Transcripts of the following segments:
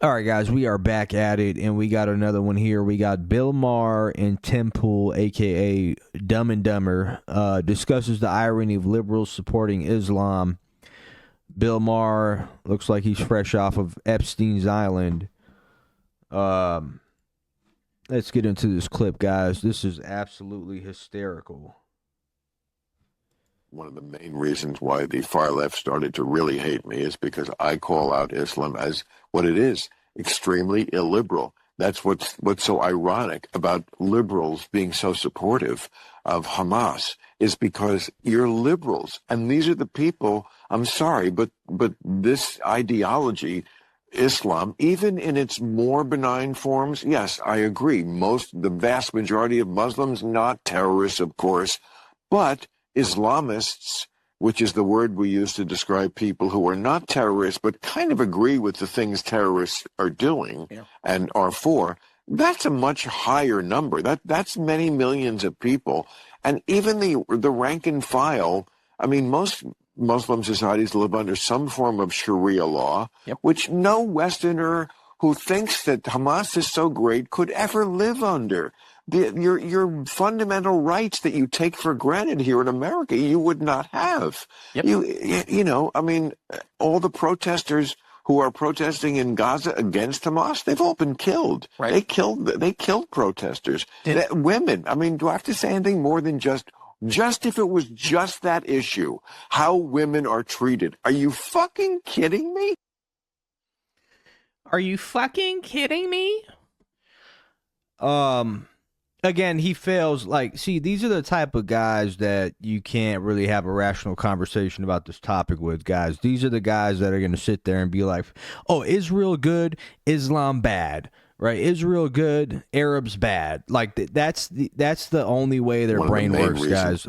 All right, guys, we are back at it, and we got another one here. We got Bill Maher and Tim Pool, a.k.a. Dumb and Dumber, discusses the irony of liberals supporting Islam. Bill Maher looks like he's fresh off of Epstein's Island. Let's get into this clip, guys. This is absolutely hysterical. One of the main reasons why the far left started to really hate me is because I call out Islam as what it is, extremely illiberal. That's what's so ironic about liberals being so supportive of Hamas, is because you're liberals. And these are the people, I'm sorry, but this ideology, Islam, even in its more benign forms, yes, I agree. The vast majority of Muslims, not terrorists, of course, but Islamists, which is the word we use to describe people who are not terrorists but kind of agree with the things terrorists are doing and are for, that's a much higher number. That's many millions of people. And even the rank and file, I mean, most Muslim societies live under some form of Sharia law, which no Westerner who thinks that Hamas is so great could ever live under. Your fundamental rights that you take for granted here in America, you would not have. You know, I mean, all the protesters who are protesting in Gaza against Hamas, they've all been killed. Right. They killed protesters. Women, I mean, do I have to say anything more than just if it was just that issue, how women are treated? Are you fucking kidding me? Are you fucking kidding me? Again, he fails. Like, see, these are the type of guys that you can't really have a rational conversation about this topic with, guys. These are the guys that are going to sit there and be like, oh, Israel good, Islam bad, right? Israel good, Arabs bad. Like, that's the only way their brain works, guys.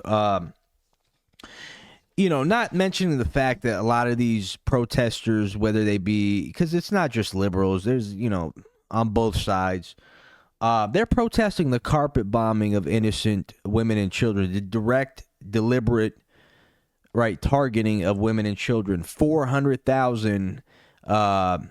You know, not mentioning the fact that a lot of these protesters, whether they be, because it's not just liberals, there's, you know, on both sides, they're protesting the carpet bombing of innocent women and children, the direct, deliberate, right, targeting of women and children. 400,000, almost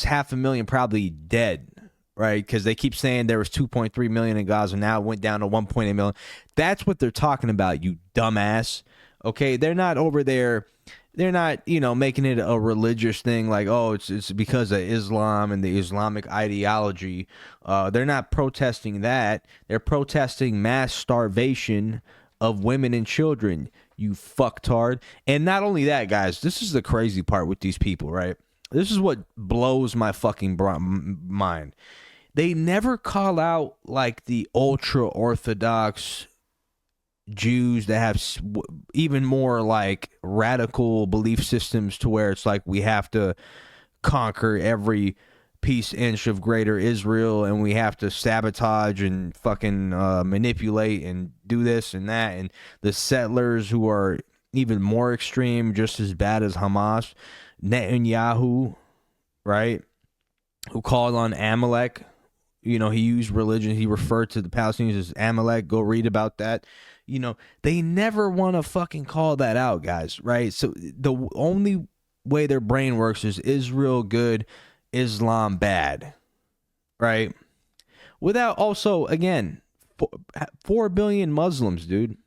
500,000 probably dead, right? Because they keep saying there was 2.3 million in Gaza, now it went down to 1.8 million. That's what they're talking about, you dumbass. Okay, they're not over there. They're not, you know, making it a religious thing like, oh, it's because of Islam and the Islamic ideology. They're not protesting that. They're protesting mass starvation of women and children, you fucktard. And not only that, guys, this is the crazy part with these people, right? This is what blows my fucking mind. They never call out like the ultra-Orthodox Jews that have even more like radical belief systems to where it's like we have to conquer every inch of greater Israel and we have to sabotage and fucking manipulate and do this and that. And the settlers who are even more extreme, just as bad as Hamas, Netanyahu, right, who called on Amalek. You know, he used religion. He referred to the Palestinians as Amalek. Go read about that. You know, they never want to fucking call that out, guys, right? So the only way their brain works is Israel good, Islam bad, right? Without also, again, 4 billion Muslims, dude.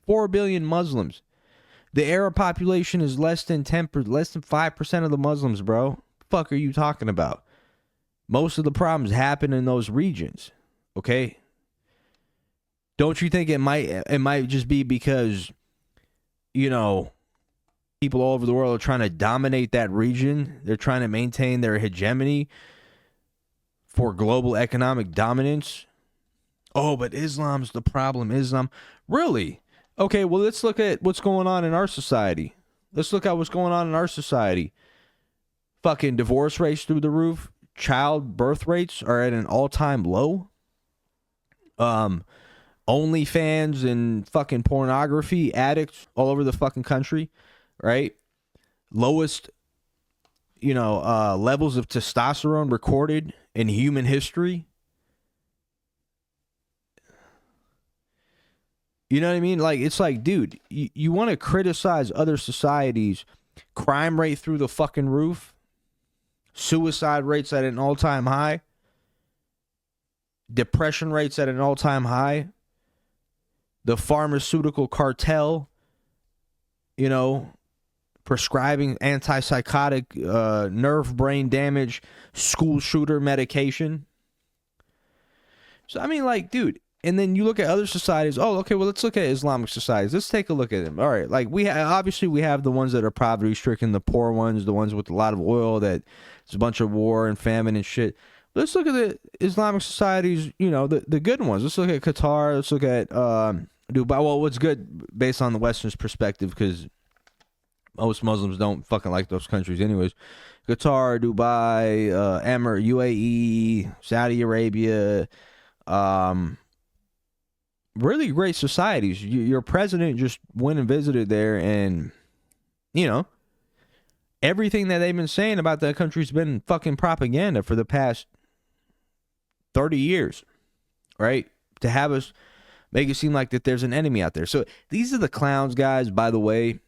4 billion Muslims. The Arab population is less than 5% of the Muslims, bro. What the fuck are you talking about? Most of the problems happen in those regions, okay? Don't you think it might just be because, you know, people all over the world are trying to dominate that region? They're trying to maintain their hegemony for global economic dominance? Oh, but Islam's the problem. Islam. Really? Okay, well, let's look at what's going on in our society. Fucking divorce rates through the roof. Child birth rates are at an all-time low. OnlyFans and fucking pornography addicts all over the fucking country, right? Lowest, you know, levels of testosterone recorded in human history. You know what I mean? Like, it's like, dude, you want to criticize other societies, crime rate through the fucking roof, suicide rates at an all-time high, depression rates at an all-time high, the pharmaceutical cartel, you know, prescribing antipsychotic, nerve brain damage, school shooter medication. So, I mean, like, dude, and then you look at other societies. Oh, okay, well, let's look at Islamic societies. Let's take a look at them. All right, like, obviously we have the ones that are poverty-stricken, the poor ones, the ones with a lot of oil, that it's a bunch of war and famine and shit. Let's look at the Islamic societies, you know, the good ones. Let's look at Qatar. Let's look at Dubai. Well, what's good based on the Western's perspective, because most Muslims don't fucking like those countries anyways. Qatar, Dubai, UAE, Saudi Arabia, really great societies. Your president just went and visited there, and, you know, everything that they've been saying about that country's been fucking propaganda for the past 30 years, right? To have us make it seem like that there's an enemy out there. So these are the clowns, guys, by the way,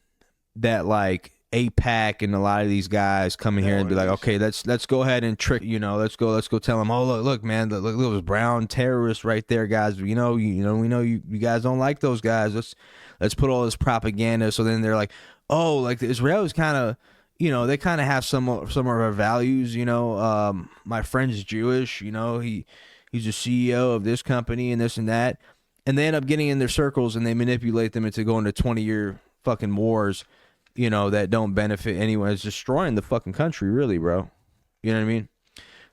that like APAC and a lot of these guys come in here and be like, okay, let's go ahead and trick, you know, let's go tell them, oh, look, man, look those brown terrorists right there, guys. We know you guys don't like those guys. Let's put all this propaganda. So then they're like, oh, like the Israelis kind of, you know, they kind of have some of our values. You know, my friend's Jewish. You know, he's a CEO of this company and this and that, and they end up getting in their circles and they manipulate them into going to 20-year fucking wars, you know, that don't benefit anyone. It's destroying the fucking country, really, bro. You know what I mean?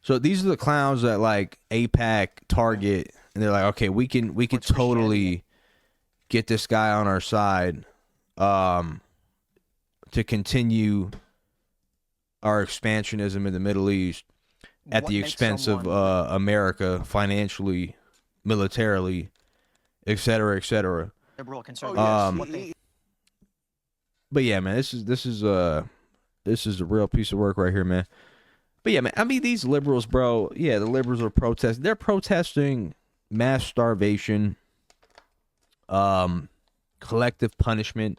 So these are the clowns that like APAC target, and they're like, okay, we can totally get this guy on our side, to continue our expansionism in the Middle East at the expense of America financially, militarily, et cetera, et cetera. Liberal conservative. But yeah, man, this is a real piece of work right here, man. But yeah, man, I mean, these liberals, bro. Yeah, the liberals are protesting. They're protesting mass starvation, collective punishment,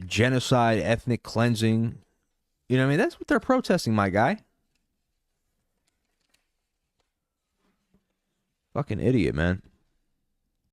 genocide, ethnic cleansing. You know what I mean? That's what they're protesting, my guy. Fucking idiot, man.